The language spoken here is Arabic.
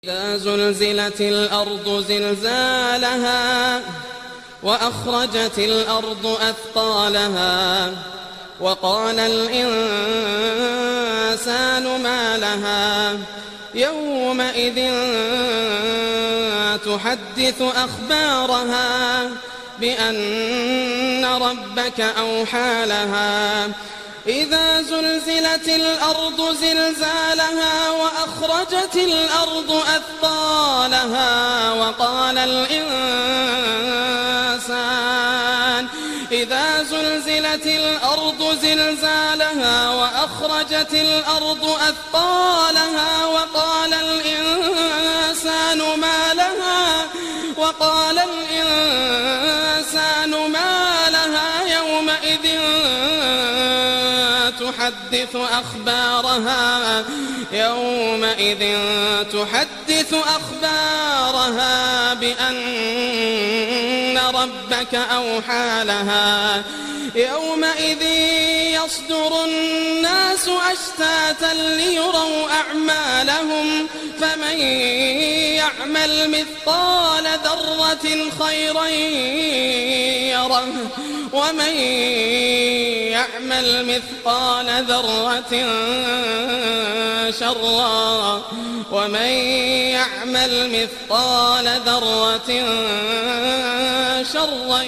إذا زلزلت الأرض زلزالها وأخرجت الأرض أثقالها وقال الإنسان ما لها يومئذ تحدث أخبارها بأن ربك أوحى لها إذا زلزلت الأرض زلزالها وأخرجت الأرض أثقالها وقال الإنسان إذا زلزلت الأرض زلزالها وأخرجت الأرض أثقالها وقال الإنسان ما لها يومئذ تحدث أخبارها بأن ربك أوحى لها يومئذ يصدر الناس أشتاتا ليروا أعمالهم فمن يعمل مثقال ذرة خيرا يره ومن يعمل مثقال ذرة شرا